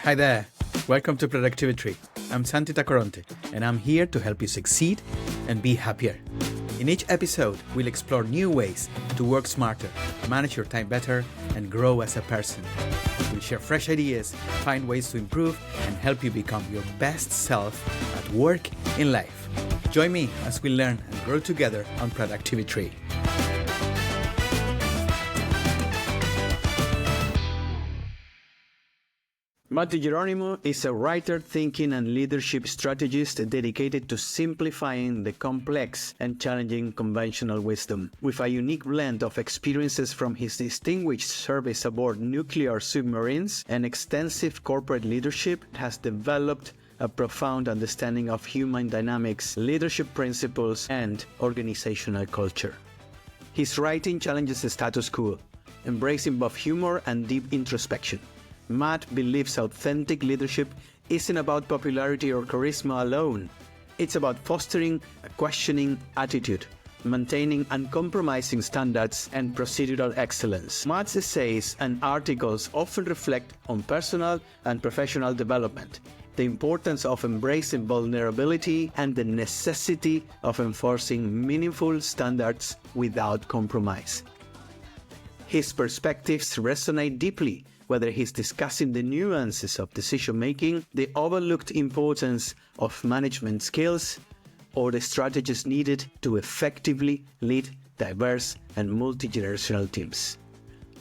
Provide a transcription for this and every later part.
Hi there. Welcome to Productivi-Tree. I'm Santi Tacoronte, and I'm here to help you succeed and be happier. In each episode, we'll explore new ways to work smarter, manage your time better, and grow as a person. We'll share fresh ideas, find ways to improve, and help you become your best self at work, in life. Join me as we learn and grow together on Productivi-Tree. Matt DiGeronimo is a writer, thinking, and leadership strategist dedicated to simplifying the complex and challenging conventional wisdom. With a unique blend of experiences from his distinguished service aboard nuclear submarines and extensive corporate leadership, has developed a profound understanding of human dynamics, leadership principles, and organizational culture. His writing challenges the status quo, embracing both humor and deep introspection. Matt believes authentic leadership isn't about popularity or charisma alone. It's about fostering a questioning attitude, maintaining uncompromising standards, and procedural excellence. Matt's essays and articles often reflect on personal and professional development, the importance of embracing vulnerability, and the necessity of enforcing meaningful standards without compromise. His perspectives resonate deeply, whether he's discussing the nuances of decision-making, the overlooked importance of management skills, or the strategies needed to effectively lead diverse and multi-generational teams.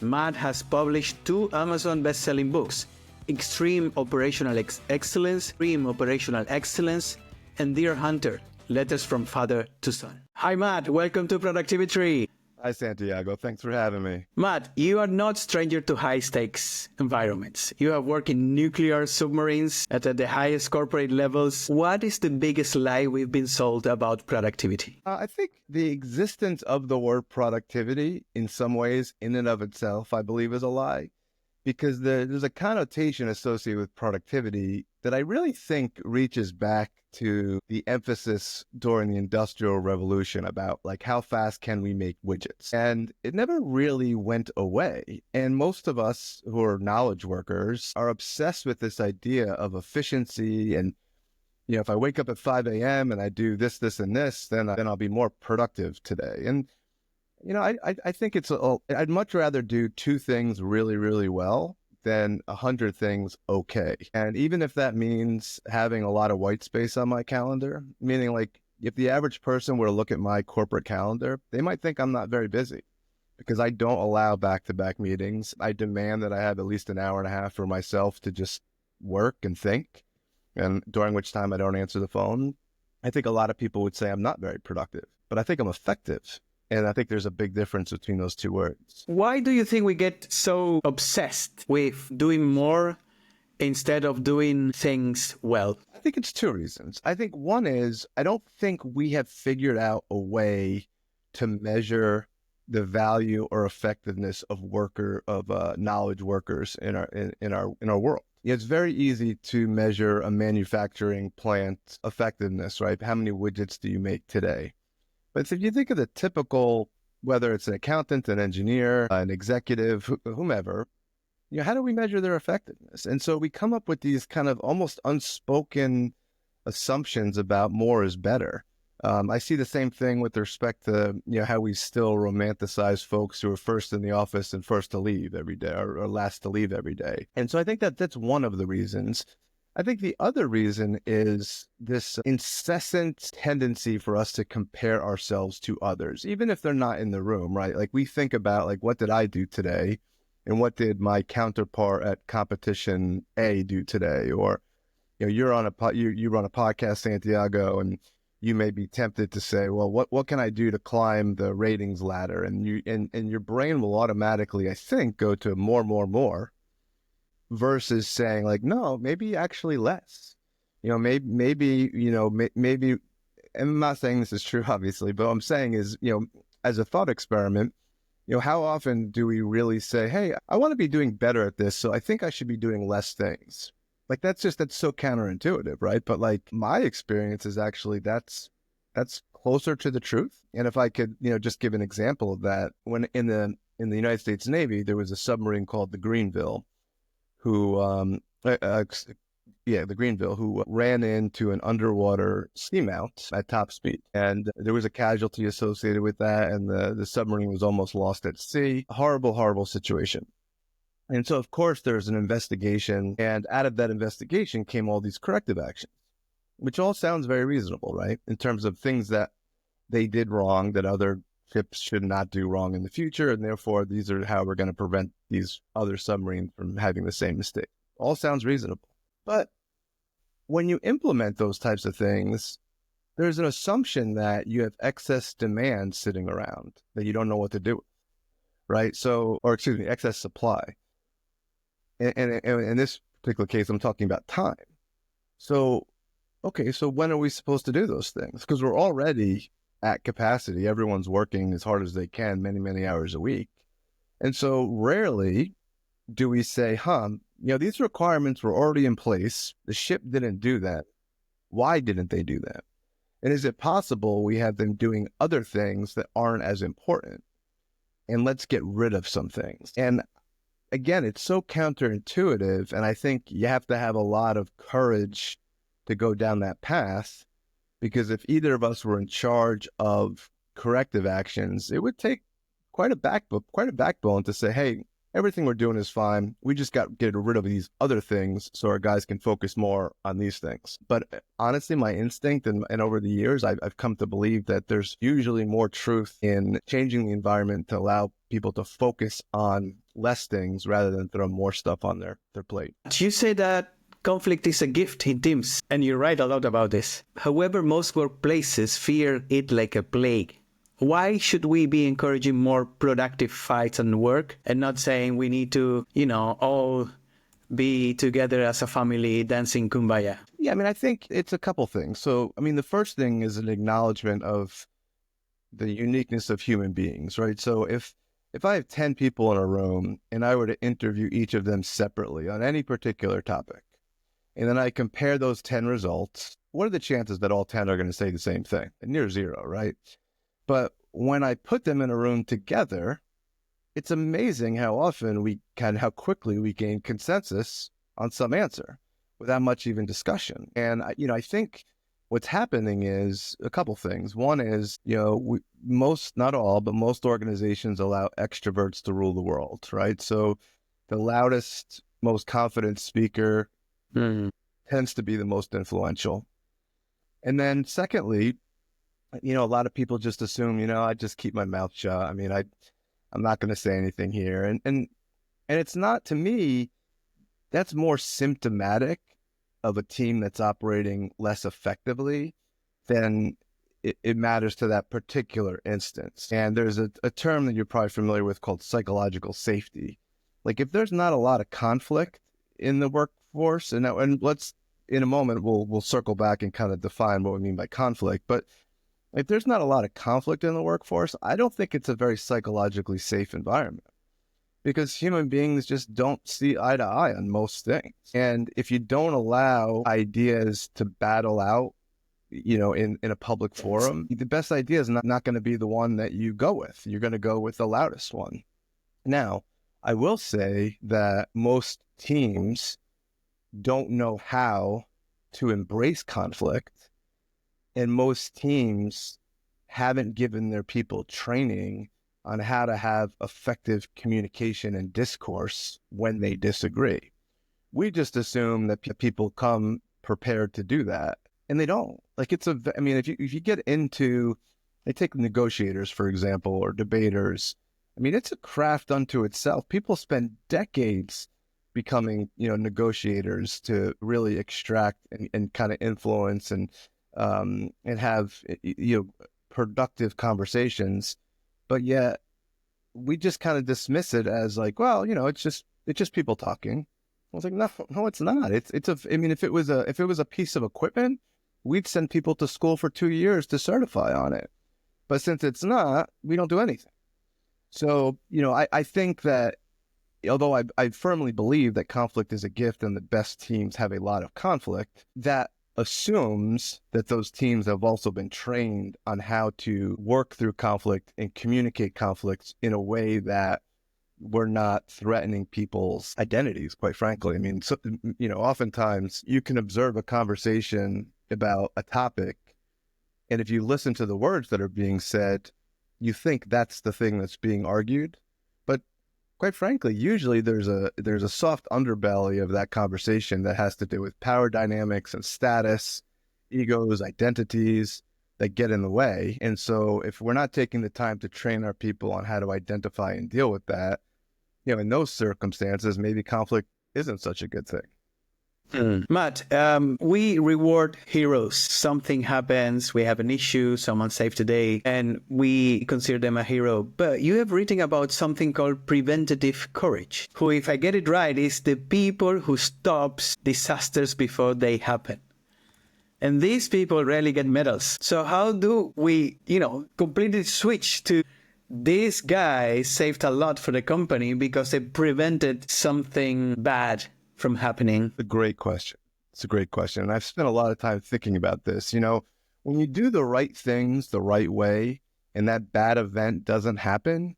Matt has published 2 Amazon best-selling books, Extreme Operational Excellence, and Dear Hunter, Letters from Father to Son. Hi Matt, welcome to Productivi-Tree. Hi, Santiago. Thanks for having me. Matt, you are not stranger to high-stakes environments. You have worked in nuclear submarines at the highest corporate levels. What is the biggest lie we've been sold about productivity? I think the existence of the word productivity, in some ways, in and of itself, I believe is a lie. Because there's a connotation associated with productivity that I really think reaches back to the emphasis during the Industrial Revolution about like how fast can we make widgets? And it never really went away. And most of us who are knowledge workers are obsessed with this idea of efficiency and, you know, if I wake up at 5 a.m. and I do this, this, and this, then I'll be more productive today. And you know, I think I'd much rather do 2 things really, really well than 100 things okay. And even if that means having a lot of white space on my calendar, meaning like if the average person were to look at my corporate calendar, they might think I'm not very busy because I don't allow back-to-back meetings. I demand that I have at least an hour and a half for myself to just work and think, and during which time I don't answer the phone. I think a lot of people would say I'm not very productive, but I think I'm effective. And I think there's a big difference between those 2 words. Why do you think we get so obsessed with doing more instead of doing things well? I think it's 2 reasons. I think one is I don't think we have figured out a way to measure the value or effectiveness of knowledge workers in our world. It's very easy to measure a manufacturing plant effectiveness, right? How many widgets do you make today? But if you think of the typical, whether it's an accountant, an engineer, an executive, whomever, you know, how do we measure their effectiveness? And so we come up with these kind of almost unspoken assumptions about more is better. I see the same thing with respect to, you know, how we still romanticize folks who are first in the office and first to leave every day or last to leave every day. And so I think that's one of the reasons. I think the other reason is this incessant tendency for us to compare ourselves to others, even if they're not in the room, right? Like we think about like, what did I do today? And what did my counterpart at competition A do today? Or, you know, you run a podcast, Santiago, and you may be tempted to say, well, what can I do to climb the ratings ladder? And your brain will automatically, I think, go to more. Versus saying like, no, maybe actually less, you know, maybe, and I'm not saying this is true, obviously, but what I'm saying is, you know, as a thought experiment, you know, how often do we really say, hey, I want to be doing better at this, so I think I should be doing less things? Like, that's so counterintuitive, right? But like my experience is actually that's closer to the truth. And if I could, you know, just give an example of that, when in the United States Navy, there was a submarine called the Greenville, who uh, uh, the Greenville, who ran into an underwater seamount at top speed. And there was a casualty associated with that, and the submarine was almost lost at sea. Horrible, horrible situation. And so, of course, there's an investigation, and out of that investigation came all these corrective actions, which all sounds very reasonable, right? In terms of things that they did wrong that other ships should not do wrong in the future, and therefore these are how we're going to prevent these other submarines from having the same mistake. All sounds reasonable. But when you implement those types of things, there's an assumption that you have excess demand sitting around that you don't know what to do with, right? So, or excuse me, excess supply. And in this particular case, I'm talking about time. So, okay, so when are we supposed to do those things? Because we're already at capacity. Everyone's working as hard as they can, many, many hours a week. And so rarely do we say, these requirements were already in place. The ship didn't do that. Why didn't they do that? And is it possible we have them doing other things that aren't as important? And let's get rid of some things. And again, it's so counterintuitive. And I think you have to have a lot of courage to go down that path, because if either of us were in charge of corrective actions, it would take quite a backbone to say, hey, everything we're doing is fine. We just got to get rid of these other things so our guys can focus more on these things. But honestly, my instinct and over the years, I've come to believe that there's usually more truth in changing the environment to allow people to focus on less things rather than throw more stuff on their plate. You say that conflict is a gift in teams, and you write a lot about this. However, most workplaces fear it like a plague. Why should we be encouraging more productive fights and work and not saying we need to, all be together as a family dancing kumbaya? Yeah, I think it's a couple things. So, the first thing is an acknowledgement of the uniqueness of human beings, right? So if I have 10 people in a room and I were to interview each of them separately on any particular topic, and then I compare those 10 results, what are the chances that all 10 are going to say the same thing? Near zero, right? But when I put them in a room together, it's amazing how quickly we gain consensus on some answer without much even discussion. And, I think what's happening is a couple things. One is, not all, but most organizations allow extroverts to rule the world, right? So the loudest, most confident speaker tends to be the most influential. And then secondly, a lot of people just assume, I just keep my mouth shut. I'm not going to say anything here. And it's not, to me, that's more symptomatic of a team that's operating less effectively than it matters to that particular instance. And there's a term that you're probably familiar with called psychological safety. Like if there's not a lot of conflict in the workforce, and let's, in a moment, we'll circle back and kind of define what we mean by conflict. But if there's not a lot of conflict in the workforce, I don't think it's a very psychologically safe environment, because human beings just don't see eye to eye on most things. And if you don't allow ideas to battle out, in a public forum, the best idea is not going to be the one that you go with. You're going to go with the loudest one. Now, I will say that most teams don't know how to embrace conflict, and most teams haven't given their people training on how to have effective communication and discourse when they disagree. We just assume that people come prepared to do that, and they don't. Like if you get into, they take negotiators, for example, or debaters. It's a craft unto itself. People spend decades becoming, negotiators to really extract and kind of influence and have, productive conversations. But yet we just kind of dismiss it as like, well, it's just people talking. I was like, no, it's not. If it was a piece of equipment, we'd send people to school for 2 years to certify on it. But since it's not, we don't do anything. So, I think that although I firmly believe that conflict is a gift and the best teams have a lot of conflict, that assumes that those teams have also been trained on how to work through conflict and communicate conflicts in a way that we're not threatening people's identities, quite frankly. I mean, so, oftentimes you can observe a conversation about a topic, and if you listen to the words that are being said, you think that's the thing that's being argued. But quite frankly, usually there's a soft underbelly of that conversation that has to do with power dynamics and status, egos, identities that get in the way. And so if we're not taking the time to train our people on how to identify and deal with that, in those circumstances, maybe conflict isn't such a good thing. Matt, we reward heroes. Something happens, we have an issue, someone saved today, and we consider them a hero. But you have written about something called preventative courage, who, if I get it right, is the people who stops disasters before they happen. And these people rarely get medals. So how do we, completely switch to these guys saved a lot for the company because they prevented something bad from happening? It's a great question. And I've spent a lot of time thinking about this. When you do the right things the right way and that bad event doesn't happen,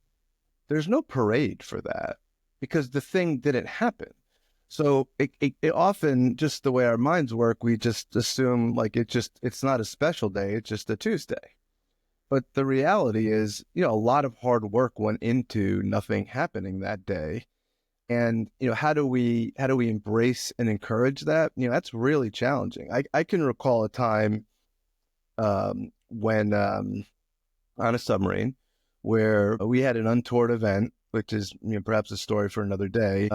there's no parade for that because the thing didn't happen. So it often, just the way our minds work, we just assume like it's not a special day, it's just a Tuesday. But the reality is, a lot of hard work went into nothing happening that day. And, how do we embrace and encourage that? That's really challenging. I can recall a time when on a submarine where we had an untoward event, which is perhaps a story for another day.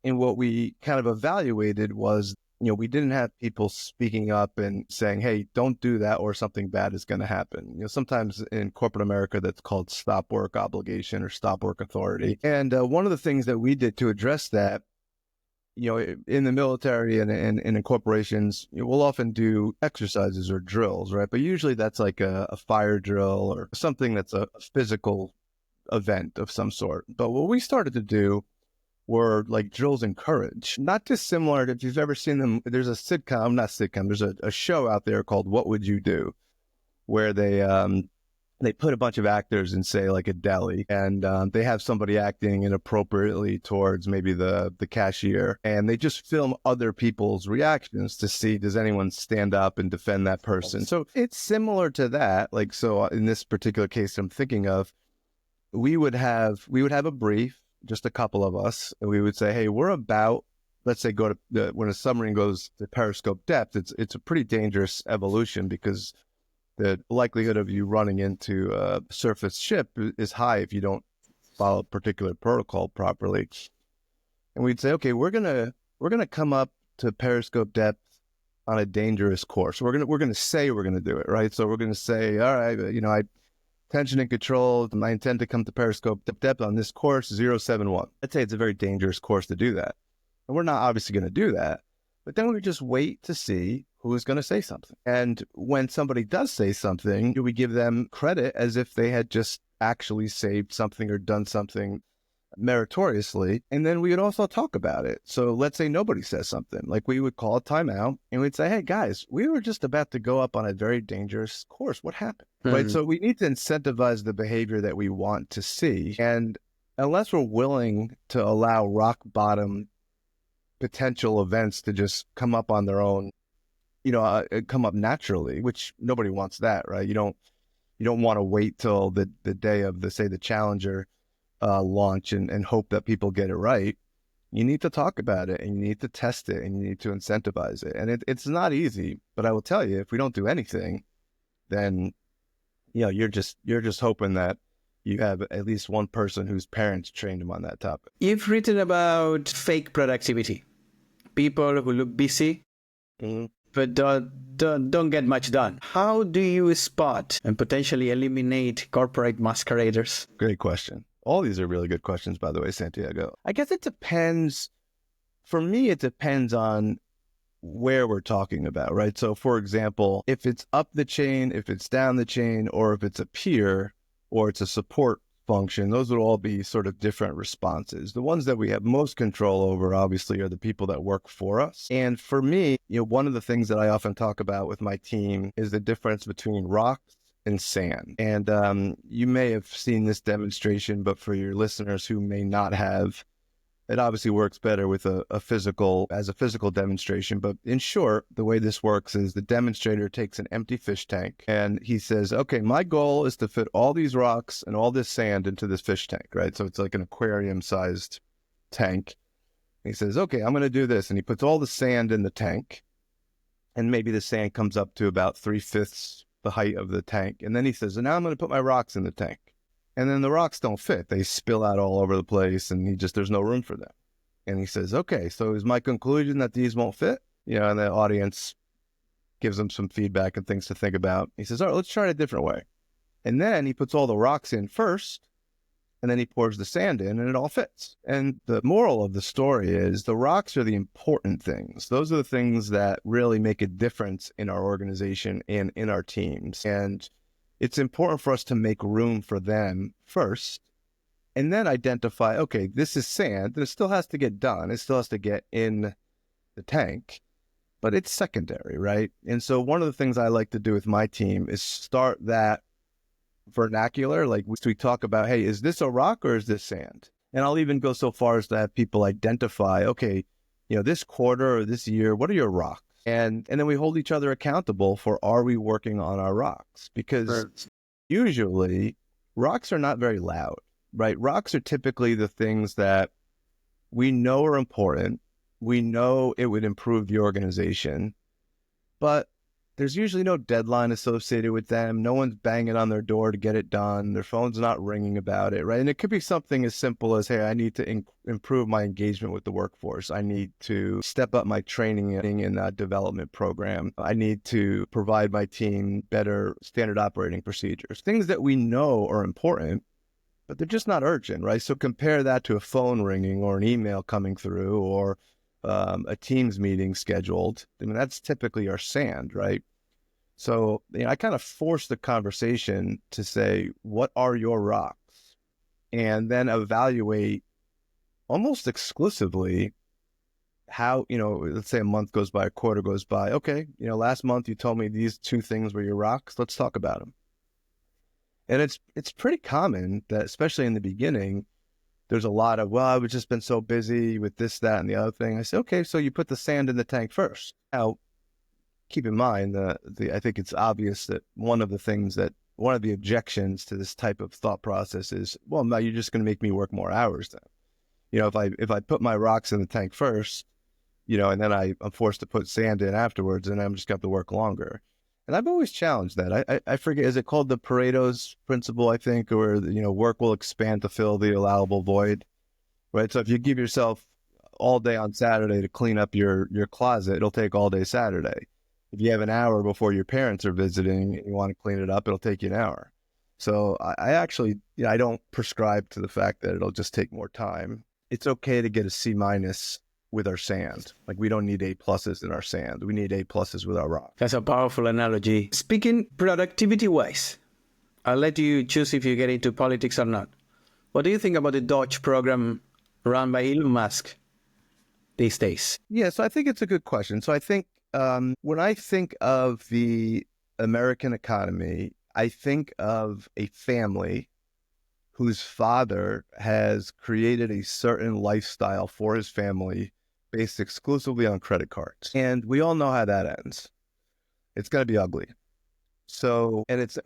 And what we kind of evaluated was, we didn't have people speaking up and saying, hey, don't do that or something bad is going to happen. Sometimes in corporate America, that's called stop work obligation or stop work authority. And one of the things that we did to address that, in the military and in corporations, we'll often do exercises or drills, right? But usually that's like a fire drill or something that's a physical event of some sort. But what we started to do were like drills in courage, not dissimilar to, if you've ever seen them, there's there's a show out there called What Would You Do, where they put a bunch of actors in, say, like a deli, and they have somebody acting inappropriately towards maybe the cashier, and they just film other people's reactions to see, does anyone stand up and defend that person? So it's similar to that. Like, so in this particular case I'm thinking of, we would have a brief, just a couple of us, and we would say, hey, we're about, let's say, when a submarine goes to periscope depth, it's a pretty dangerous evolution because the likelihood of you running into a surface ship is high if you don't follow a particular protocol properly. And we'd say, okay, we're gonna come up to periscope depth on a dangerous course. We're gonna say we're gonna do it, right? So we're gonna say, all right, tension and control, I intend to come to periscope depth on this course, 071. I'd say it's a very dangerous course to do that. And we're not obviously going to do that. But then we just wait to see who is going to say something. And when somebody does say something, we give them credit as if they had just actually saved something or done something meritoriously. And then we would also talk about it. So let's say nobody says something, like we would call a timeout and we'd say, hey guys, we were just about to go up on a very dangerous course. What happened? Right. So we need to incentivize the behavior that we want to see. And unless we're willing to allow rock bottom potential events to just come up on their own, come up naturally, which nobody wants that, right? You don't want to wait till the day of the Challenger launch and hope that people get it right. You need to talk about it and you need to test it and you need to incentivize it. And it's not easy, but I will tell you, if we don't do anything, then you're just hoping that you have at least one person whose parents trained them on that topic. You've written about fake productivity, people who look busy, but don't get much done. How do you spot and potentially eliminate corporate masqueraders? Great question. All these are really good questions, by the way, Santiago. I guess it depends. For me, it depends on where we're talking about, right? So, for example, if it's up the chain, if it's down the chain, or if it's a peer, or it's a support function, those would all be sort of different responses. The ones that we have most control over, obviously, are the people that work for us. And for me, one of the things that I often talk about with my team is the difference between rocks and sand. And you may have seen this demonstration, but for your listeners who may not have, it obviously works better with a physical demonstration. But in short, the way this works is the demonstrator takes an empty fish tank and he says, okay, my goal is to fit all these rocks and all this sand into this fish tank, right? So it's like an aquarium sized tank. He says, okay, I'm going to do this. And he puts all the sand in the tank, and maybe the sand comes up to about 3/5 the height of the tank. And then he says, and now I'm going to put my rocks in the tank. And then the rocks don't fit. They spill out all over the place, and there's no room for them. And he says, okay, so is my conclusion that these won't fit? And the audience gives him some feedback and things to think about. He says, all right, let's try it a different way. And then he puts all the rocks in first, and then he pours the sand in, and it all fits. And the moral of the story is the rocks are the important things. Those are the things that really make a difference in our organization and in our teams. And it's important for us to make room for them first, and then identify, okay, this is sand, and it still has to get done. It still has to get in the tank, but it's secondary, right? And so one of the things I like to do with my team is start that vernacular. Like we talk about, hey, is this a rock or is this sand? And I'll even go so far as to have people identify, okay, this quarter or this year, what are your rocks? And then we hold each other accountable for, are we working on our rocks? Because usually rocks are not very loud, right? Rocks are typically the things that we know are important. We know it would improve the organization, but there's usually no deadline associated with them. No one's banging on their door to get it done. Their phone's not ringing about it, right? And it could be something as simple as, hey, I need to improve my engagement with the workforce. I need to step up my training in a development program. I need to provide my team better standard operating procedures. Things that we know are important, but they're just not urgent, right? So compare that to a phone ringing or an email coming through or a Teams meeting scheduled. I mean, that's typically our sand, right? So I kind of force the conversation to say, what are your rocks? And then evaluate almost exclusively how, let's say a month goes by, a quarter goes by. Okay, last month you told me these 2 things were your rocks. Let's talk about them. And it's pretty common that, especially in the beginning, there's a lot of, well, I've just been so busy with this, that, and the other thing. I say, okay, so you put the sand in the tank first. Now, keep in mind, I think it's obvious that one of the objections to this type of thought process is, well, now you're just going to make me work more hours then. If I put my rocks in the tank first, and then I'm forced to put sand in afterwards, and I'm just going to have to work longer. And I've always challenged that. I forget, is it called the Pareto's principle, I think, or, work will expand to fill the allowable void, right? So if you give yourself all day on Saturday to clean up your closet, it'll take all day Saturday. If you have an hour before your parents are visiting and you want to clean it up, it'll take you an hour. So I actually, I don't prescribe to the fact that it'll just take more time. It's okay to get a C- with our sand. Like, we don't need A+ in our sand. We need A+ with our rock. That's a powerful analogy. Speaking productivity-wise, I'll let you choose if you get into politics or not. What do you think about the Dodge program run by Elon Musk these days? Yeah, so I think it's a good question. So I think when I think of the American economy, I think of a family whose father has created a certain lifestyle for his family based exclusively on credit cards. And we all know how that ends. It's going to be ugly. So, and it's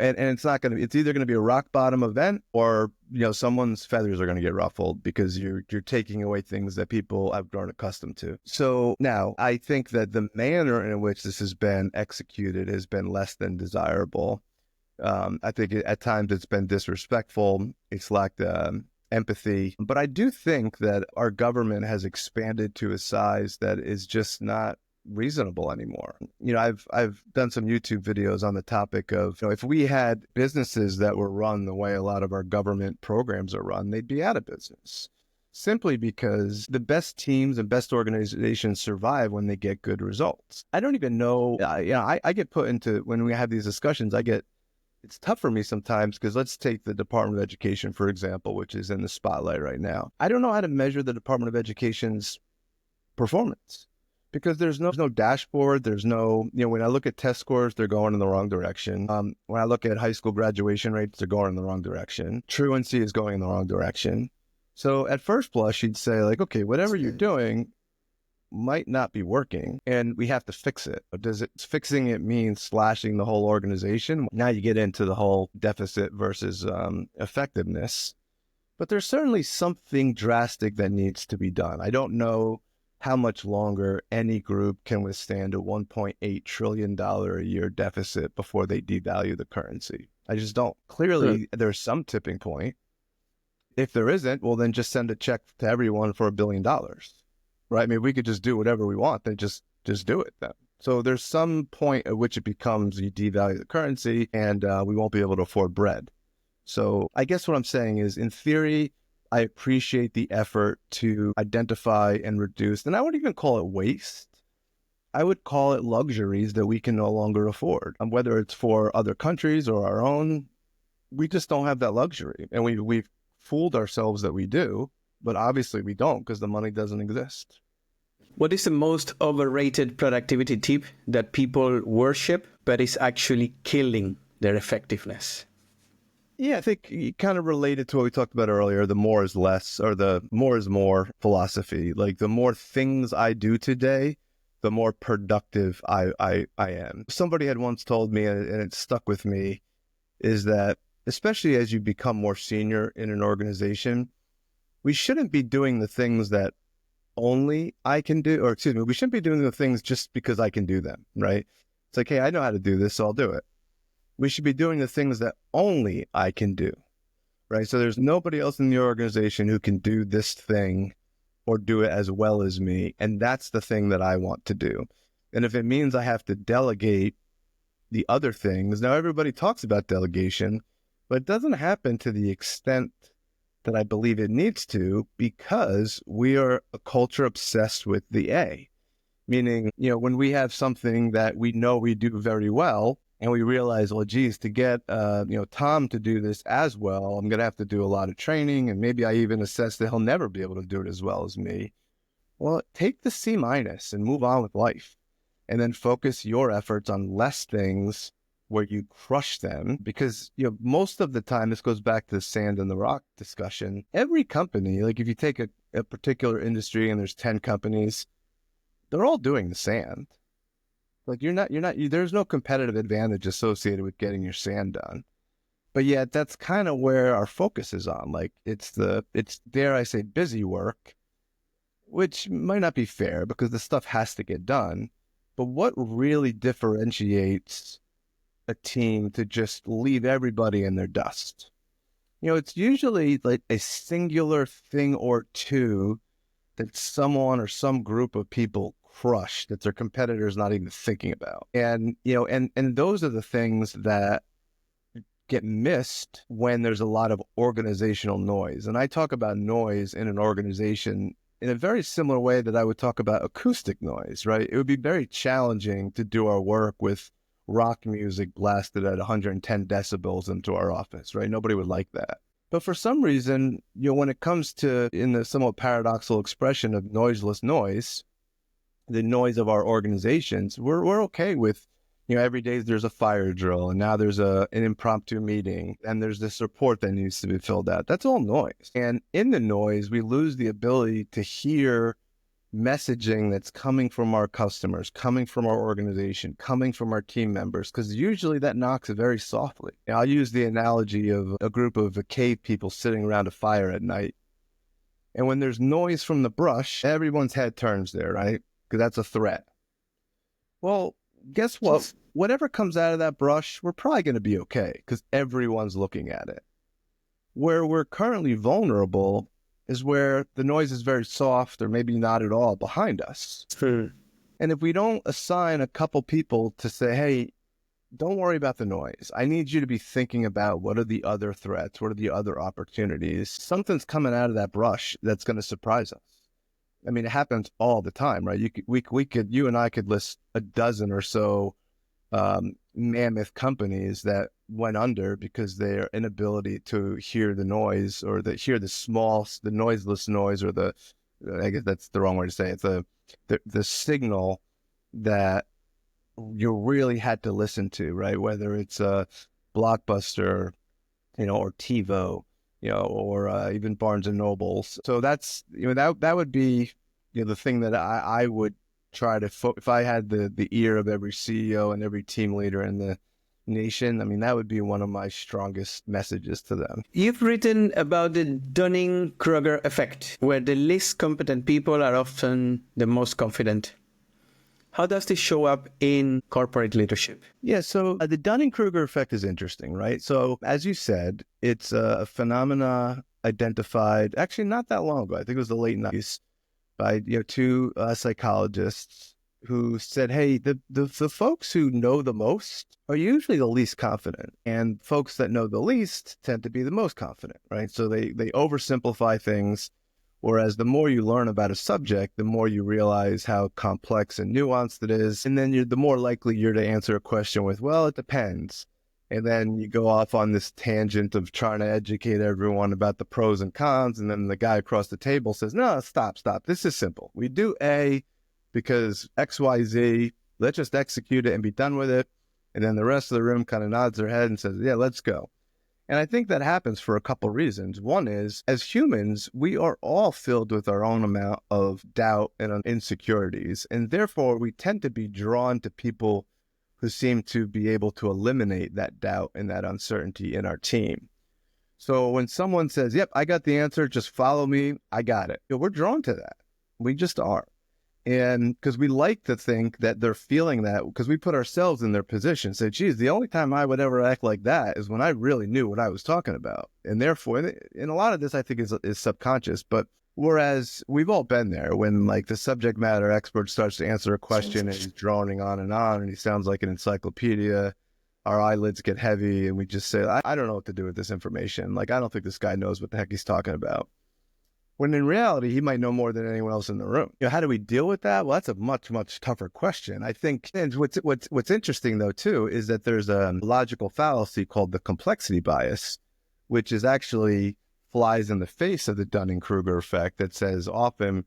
not going to be, it's either going to be a rock bottom event or, someone's feathers are going to get ruffled because you're taking away things that people have grown accustomed to. So now I think that the manner in which this has been executed has been less than desirable. I think at times it's been disrespectful. It's lacked empathy. But I do think that our government has expanded to a size that is just not reasonable anymore. I've done some YouTube videos on the topic of, if we had businesses that were run the way a lot of our government programs are run, they'd be out of business. Simply because the best teams and best organizations survive when they get good results. I don't even know, I get put into, when we have these discussions, it's tough for me sometimes because let's take the Department of Education, for example, which is in the spotlight right now. I don't know how to measure the Department of Education's performance, Because there's no dashboard. There's no, when I look at test scores, they're going in the wrong direction. When I look at high school graduation rates, they're going in the wrong direction. Truancy is going in the wrong direction. So at first blush, you'd say like, okay, whatever you're doing might not be working and we have to fix it. Fixing it mean slashing the whole organization? Now you get into the whole deficit versus effectiveness. But there's certainly something drastic that needs to be done. I don't know how much longer any group can withstand a $1.8 trillion a year deficit before they devalue the currency. I just don't. Clearly, there's some tipping point. If there isn't, well, then just send a check to everyone for $1 billion, right? I mean, we could just do whatever we want, then just do it then. So there's some point at which it becomes you devalue the currency and we won't be able to afford bread. So I guess what I'm saying is, in theory, I appreciate the effort to identify and reduce, and I wouldn't even call it waste. I would call it luxuries that we can no longer afford. Whether it's for other countries or our own, we just don't have that luxury. And we've fooled ourselves that we do, but obviously we don't because the money doesn't exist. What is the most overrated productivity tip that people worship but is actually killing their effectiveness? Yeah, I think you kind of related to what we talked about earlier, the more is less, or the more is more philosophy. Like the more things I do today, the more productive I am. Somebody had once told me, and it stuck with me, is that especially as you become more senior in an organization, we shouldn't be doing the things that only I can do, or excuse me, we shouldn't be doing the things just because I can do them, right? It's like, hey, I know how to do this, so I'll do it. We should be doing the things that only I can do, right? So there's nobody else in the organization who can do this thing or do it as well as me. And that's the thing that I want to do. And if it means I have to delegate the other things, now everybody talks about delegation, but it doesn't happen to the extent that I believe it needs to, because we are a culture obsessed with the A. Meaning, when we have something that we know we do very well, and we realize, well, geez, to get, Tom to do this as well, I'm going to have to do a lot of training. And maybe I even assess that he'll never be able to do it as well as me. Well, take the C- and move on with life. And then focus your efforts on less things where you crush them. Because, most of the time, this goes back to the sand and the rock discussion. Every company, like if you take a particular industry and there's 10 companies, they're all doing the sand. Like there's no competitive advantage associated with getting your sand done. But yet that's kind of where our focus is on. Like it's dare I say busy work, which might not be fair because the stuff has to get done. But what really differentiates a team to just leave everybody in their dust? It's usually like a singular thing or two that someone or some group of people crush that their competitors not even thinking about. And, and those are the things that get missed when there's a lot of organizational noise. And I talk about noise in an organization in a very similar way that I would talk about acoustic noise, right? It would be very challenging to do our work with rock music blasted at 110 decibels into our office, right? Nobody would like that. But for some reason, when it comes to, in the somewhat paradoxical expression of noiseless noise, the noise of our organizations, we're okay with, every day there's a fire drill and now there's an impromptu meeting and there's this report that needs to be filled out. That's all noise. And in the noise, we lose the ability to hear messaging that's coming from our customers, coming from our organization, coming from our team members, because usually that knocks very softly. I'll use the analogy of a group of cave people sitting around a fire at night. And when there's noise from the brush, everyone's head turns there, right? Because that's a threat. Well, guess what? Whatever comes out of that brush, we're probably going to be okay because everyone's looking at it. Where we're currently vulnerable is where the noise is very soft or maybe not at all behind us. True. And if we don't assign a couple people to say, hey, don't worry about the noise. I need you to be thinking about what are the other threats? What are the other opportunities? Something's coming out of that brush that's going to surprise us. I mean, it happens all the time, right? You and I could list a dozen or so mammoth companies that went under because their inability to hear the noise or hear the noiseless noise, or I guess that's the wrong way to say it, the signal that you really had to listen to, right? Whether it's a Blockbuster, or TiVo, or even Barnes and Nobles. So that's, that would be, the thing that I would try to, if I had the ear of every CEO and every team leader in the nation, I mean, that would be one of my strongest messages to them. You've written about the Dunning-Kruger effect, where the least competent people are often the most confident. How does this show up in corporate leadership? Yeah, so the Dunning-Kruger effect is interesting, right? So as you said, it's a phenomena identified actually not that long ago. I think it was the late 90s by two psychologists who said, hey, the folks who know the most are usually the least confident, and folks that know the least tend to be the most confident, right? So they oversimplify things. Whereas the more you learn about a subject, the more you realize how complex and nuanced it is. And then the more likely you're to answer a question with, well, it depends. And then you go off on this tangent of trying to educate everyone about the pros and cons. And then the guy across the table says, no, stop. This is simple. We do A because X, Y, Z. Let's just execute it and be done with it. And then the rest of the room kind of nods their head and says, yeah, let's go. And I think that happens for a couple of reasons. One is, as humans, we are all filled with our own amount of doubt and insecurities. And therefore, we tend to be drawn to people who seem to be able to eliminate that doubt and that uncertainty in our team. So when someone says, yep, I got the answer, just follow me, I got it. We're drawn to that. We just are. And because we like to think that they're feeling that, because we put ourselves in their position, say, geez, the only time I would ever act like that is when I really knew what I was talking about. And therefore, and a lot of this I think is subconscious, but whereas we've all been there when like the subject matter expert starts to answer a question and he's droning on and he sounds like an encyclopedia, our eyelids get heavy and we just say, I don't know what to do with this information. Like, I don't think this guy knows what the heck he's talking about. When in reality, he might know more than anyone else in the room. How do we deal with that? Well, that's a much, much tougher question. I think, and what's interesting though, too, is that there's a logical fallacy called the complexity bias, which is actually flies in the face of the Dunning-Kruger effect that says often,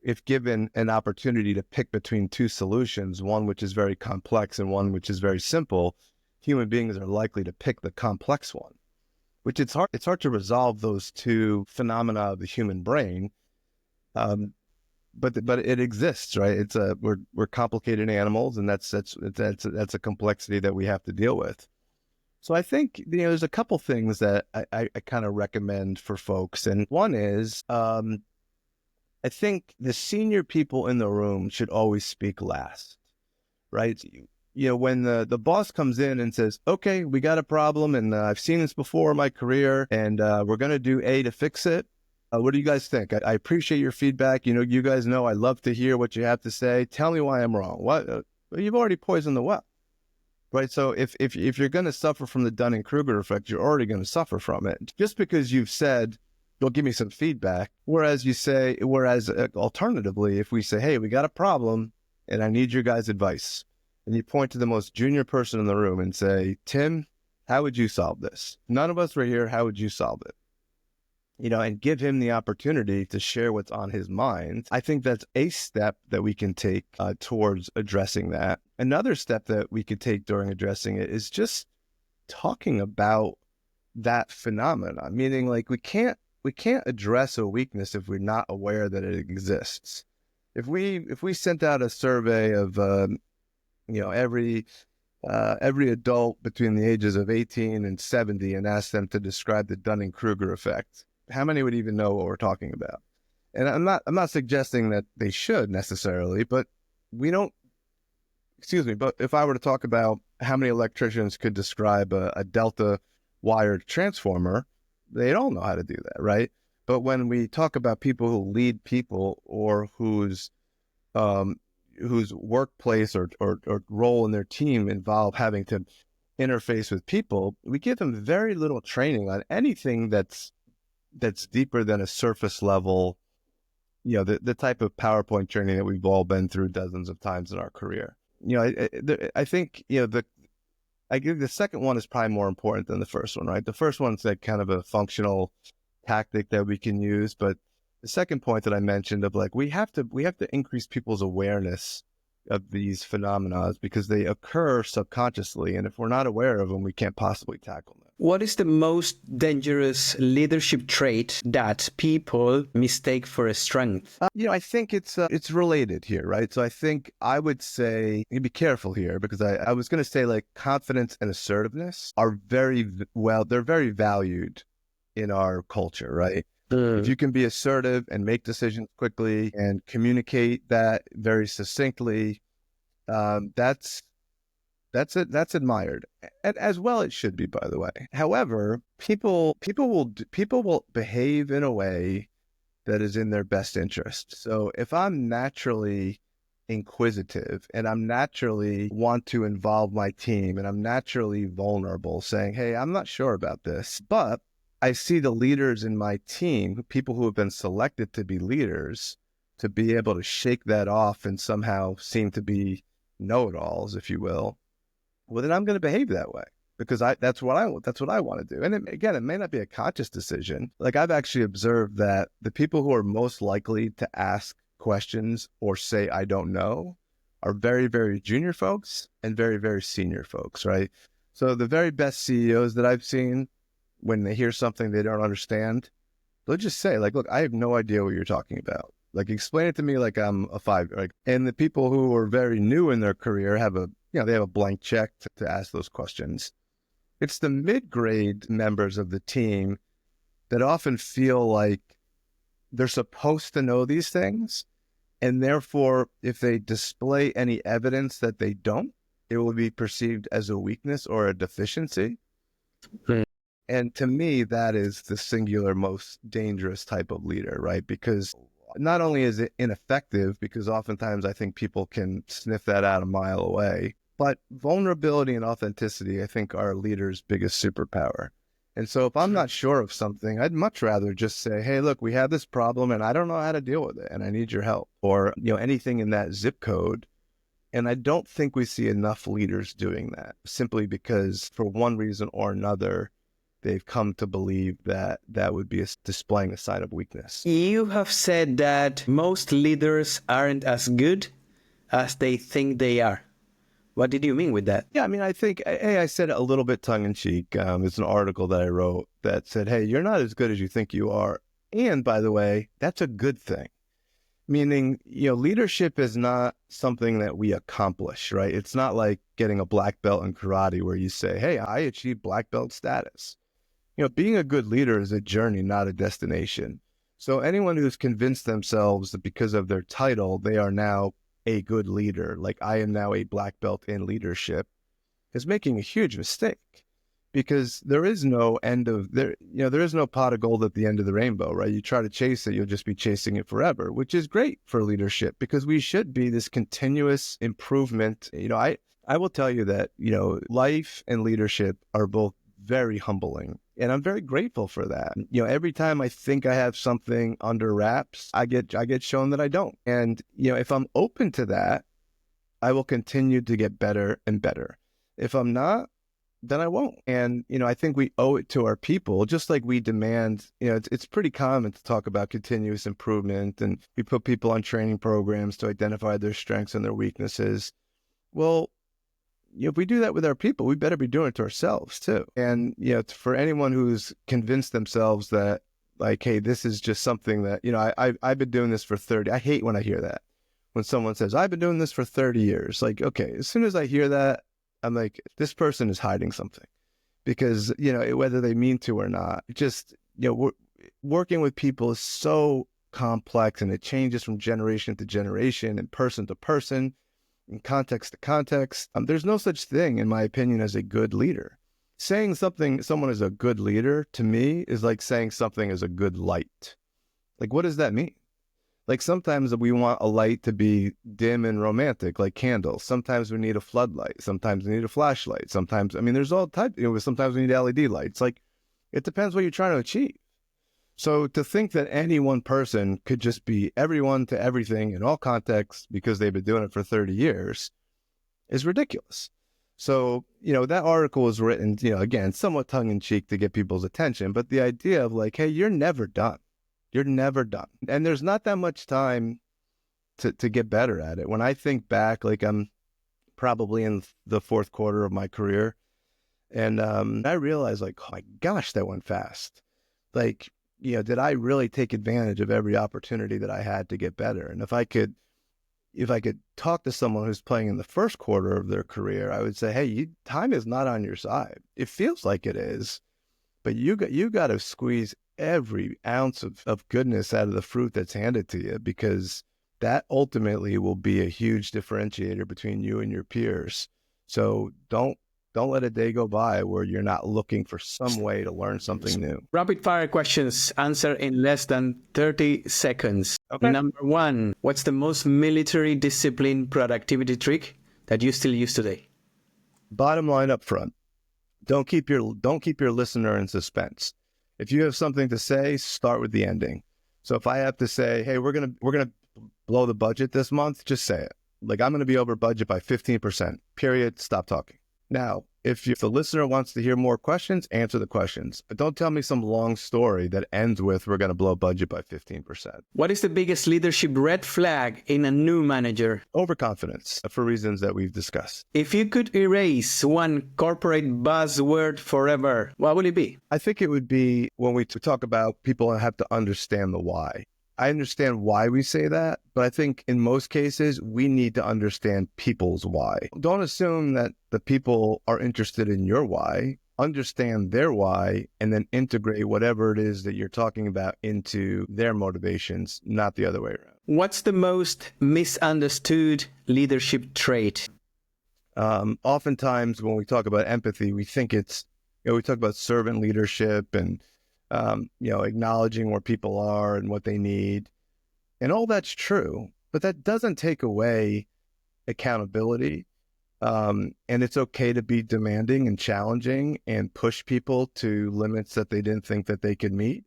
if given an opportunity to pick between two solutions, one which is very complex and one which is very simple, human beings are likely to pick the complex one. Which it's hard to resolve those two phenomena of the human brain, but it exists, right? We're complicated animals, and that's a complexity that we have to deal with. So I think there's a couple things that I kind of recommend for folks, and one is I think the senior people in the room should always speak last, right? When the boss comes in and says, okay, we got a problem and I've seen this before in my career and we're going to do A to fix it. What do you guys think? I appreciate your feedback. You guys know I love to hear what you have to say. Tell me why I'm wrong. What? You've already poisoned the well, right? So if you're going to suffer from the Dunning-Kruger effect, you're already going to suffer from it. Just because you've said, you'll give me some feedback. Whereas alternatively, if we say, hey, we got a problem and I need your guys' advice. And you point to the most junior person in the room and say, Tim, how would you solve this? None of us are here. How would you solve it? And give him the opportunity to share what's on his mind. I think that's a step that we can take towards addressing that. Another step that we could take during addressing it is just talking about that phenomenon, meaning like we can't address a weakness if we're not aware that it exists. If we sent out a survey of every adult between the ages of 18 and 70 and ask them to describe the Dunning-Kruger effect, how many would even know what we're talking about? And I'm not suggesting that they should necessarily, but but if I were to talk about how many electricians could describe a delta wired transformer, they'd all know how to do that, right? But when we talk about people who lead people or whose workplace or role in their team involve having to interface with people, we give them very little training on anything that's deeper than a surface level, the type of PowerPoint training that we've all been through dozens of times in our career. I think, I think the second one is probably more important than the first one, right? The first one's like kind of a functional tactic that we can use, but The second point that I mentioned of like, we have to increase people's awareness of these phenomena because they occur subconsciously. And if we're not aware of them, we can't possibly tackle them. What is the most dangerous leadership trait that people mistake for a strength? I think it's related here, right? So I think I would say, you be careful here because I was going to say like confidence and assertiveness are they're very valued in our culture, right? If you can be assertive and make decisions quickly and communicate that very succinctly, that's admired, and as well it should be, by the way. However, people will behave in a way that is in their best interest. So if I'm naturally inquisitive and I'm naturally want to involve my team and I'm naturally vulnerable, saying, "Hey, I'm not sure about this," but I see the leaders in my team, people who have been selected to be leaders, to be able to shake that off and somehow seem to be know-it-alls, if you will. Well, then I'm going to behave that way because that's what I want to do. And again, it may not be a conscious decision. Like I've actually observed that the people who are most likely to ask questions or say, "I don't know," are very, very junior folks and very, very senior folks, right? So the very best CEOs that I've seen, when they hear something they don't understand, they'll just say like, "Look, I have no idea what you're talking about. Like, explain it to me like I'm a 5." Like, and the people who are very new in their career have they have a blank check to ask those questions. It's the mid-grade members of the team that often feel like they're supposed to know these things. And therefore, if they display any evidence that they don't, it will be perceived as a weakness or a deficiency. And to me, that is the singular most dangerous type of leader, right? Because not only is it ineffective, because oftentimes I think people can sniff that out a mile away, but vulnerability and authenticity, I think, are a leader's biggest superpower. And so if I'm not sure of something, I'd much rather just say, "Hey, look, we have this problem and I don't know how to deal with it and I need your help," or, anything in that zip code. And I don't think we see enough leaders doing that, simply because for one reason or another, they've come to believe that that would be displaying a sign of weakness. You have said that most leaders aren't as good as they think they are. What did you mean with that? Yeah, I mean, I think, I said it a little bit tongue-in-cheek. It's an article that I wrote that said, "Hey, you're not as good as you think you are." And by the way, that's a good thing. Meaning, leadership is not something that we accomplish, right? It's not like getting a black belt in karate where you say, "Hey, I achieved black belt status." Being a good leader is a journey, not a destination. So anyone who's convinced themselves that because of their title, they are now a good leader, like I am now a black belt in leadership, is making a huge mistake, because there is no there is no pot of gold at the end of the rainbow, right? You try to chase it, you'll just be chasing it forever, which is great for leadership because we should be this continuous improvement. I will tell you that, life and leadership are both very humbling. And I'm very grateful for that. Every time I think I have something under wraps, I get shown that I don't. And, if I'm open to that, I will continue to get better and better. If I'm not, then I won't. And, I think we owe it to our people, just like we demand, it's pretty common to talk about continuous improvement, and we put people on training programs to identify their strengths and their weaknesses. Well, if we do that with our people, we better be doing it to ourselves too. And, for anyone who's convinced themselves that like, "Hey, this is just something that, I've been doing this for 30. I hate when I hear that. When someone says, "I've been doing this for 30 years. Like, okay, as soon as I hear that, I'm like, this person is hiding something, because, whether they mean to or not, just, working with people is so complex and it changes from generation to generation and person to person, in context to context. There's no such thing, in my opinion, as a good leader. Saying someone is a good leader, to me, is like saying something is a good light. Like, what does that mean? Like, sometimes we want a light to be dim and romantic, like candles. Sometimes we need a floodlight. Sometimes we need a flashlight. Sometimes, there's all types. Sometimes we need LED lights. Like, it depends what you're trying to achieve. So to think that any one person could just be everyone to everything in all contexts because they've been doing it for 30 years is ridiculous. So, that article was written, again, somewhat tongue in cheek to get people's attention, but the idea of like, hey, you're never done. You're never done. And there's not that much time to get better at it. When I think back, like I'm probably in the fourth quarter of my career, and I realized like, oh my gosh, that went fast. Like, did I really take advantage of every opportunity that I had to get better? And if I could talk to someone who's playing in the first quarter of their career, I would say, hey, time is not on your side. It feels like it is, but you got to squeeze every ounce of goodness out of the fruit that's handed to you, because that ultimately will be a huge differentiator between you and your peers. So don't let a day go by where you're not looking for some way to learn something new. Rapid fire questions, answer in less than 30 seconds. Okay. Number one, what's the most military discipline productivity trick that you still use today? Bottom line up front, don't keep your listener in suspense. If you have something to say, start with the ending. So if I have to say, hey, we're gonna blow the budget this month, just say it. Like, I'm gonna be over budget by 15%. Period. Stop talking. Now, if the listener wants to hear more questions, answer the questions. But don't tell me some long story that ends with, we're going to blow budget by 15%. What is the biggest leadership red flag in a new manager? Overconfidence, for reasons that we've discussed. If you could erase one corporate buzzword forever, what would it be? I think it would be when we talk about people have to understand the why. I understand why we say that, but I think in most cases, we need to understand people's why. Don't assume that the people are interested in your why. Understand their why, and then integrate whatever it is that you're talking about into their motivations, not the other way around. What's the most misunderstood leadership trait? Oftentimes when we talk about empathy, we think it's, we talk about servant leadership and acknowledging where people are and what they need. And all that's true, but that doesn't take away accountability. And it's okay to be demanding and challenging and push people to limits that they didn't think that they could meet.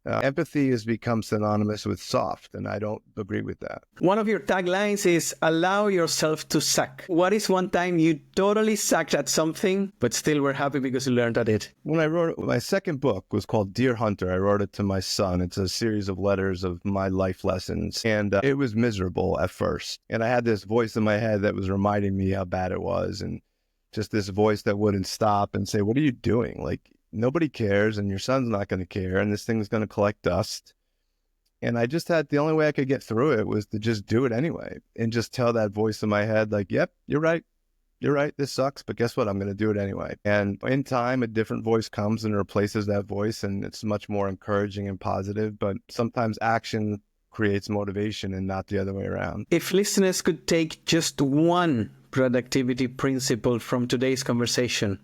Empathy has become synonymous with soft, and I don't agree with that. One of your taglines is allow yourself to suck. What is one time you totally sucked at something, but still were happy because you learned at it? When I wrote my second book was called Dear Hunter. I wrote it to my son. It's a series of letters of my life lessons, and it was miserable at first. And I had this voice in my head that was reminding me how bad it was, and just this voice that wouldn't stop and say, what are you doing? Like, nobody cares, and your son's not going to care, and this thing's going to collect dust. And I just had, the only way I could get through it was to just do it anyway, and just tell that voice in my head, like, yep, you're right, this sucks, but guess what, I'm going to do it anyway. And in time, a different voice comes and replaces that voice, and it's much more encouraging and positive, but sometimes action creates motivation and not the other way around. If listeners could take just one productivity principle from today's conversation,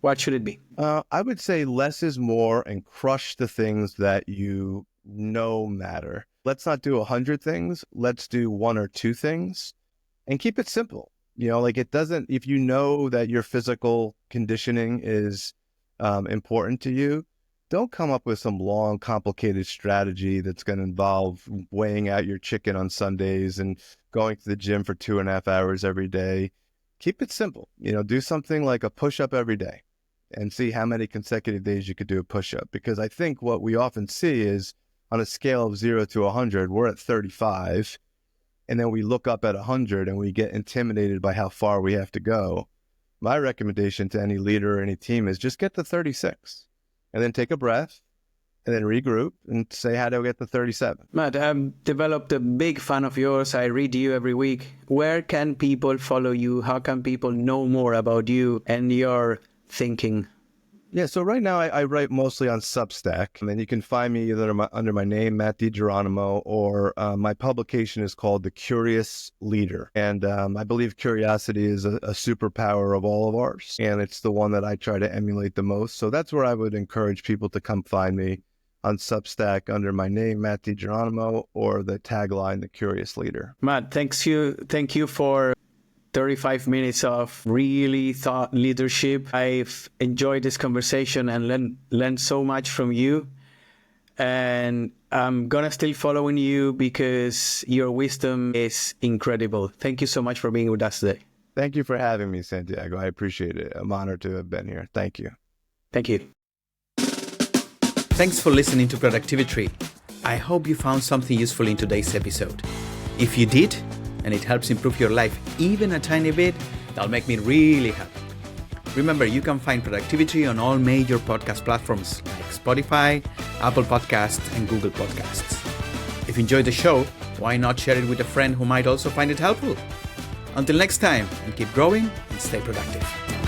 what should it be? I would say less is more, and crush the things that you know matter. Let's not do 100 things. Let's do 1 or 2 things and keep it simple. It doesn't, if you know that your physical conditioning is important to you, don't come up with some long, complicated strategy that's going to involve weighing out your chicken on Sundays and going to the gym for 2.5 hours every day. Keep it simple. Do something like a push-up every day, and see how many consecutive days you could do a push-up. Because I think what we often see is on a scale of 0 to 100, we're at 35, and then we look up at 100 and we get intimidated by how far we have to go. My recommendation to any leader or any team is just get to 36, and then take a breath, and then regroup and say, how do I get to 37? Matt, I've developed a big fan of yours. I read you every week. Where can people follow you? How can people know more about you and your thinking? Yeah, so right now I write mostly on Substack, and then you can find me either under my name, Matt DiGeronimo, or my publication is called The Curious Leader. And I believe curiosity is a superpower of all of ours, and it's the one that I try to emulate the most. So that's where I would encourage people to come find me, on Substack under my name, Matt DiGeronimo, or the tagline, The Curious Leader. Matt, thank you for 35 minutes of really thought leadership. I've enjoyed this conversation and learned so much from you. And I'm going to still following you because your wisdom is incredible. Thank you so much for being with us today. Thank you for having me, Santiago. I appreciate it. I'm honored to have been here. Thank you. Thank you. Thanks for listening to Productivi-Tree. I hope you found something useful in today's episode. If you did, and it helps improve your life even a tiny bit, that'll make me really happy. Remember, you can find Productivi-Tree on all major podcast platforms like Spotify, Apple Podcasts, and Google Podcasts. If you enjoyed the show, why not share it with a friend who might also find it helpful? Until next time, and keep growing and stay productive.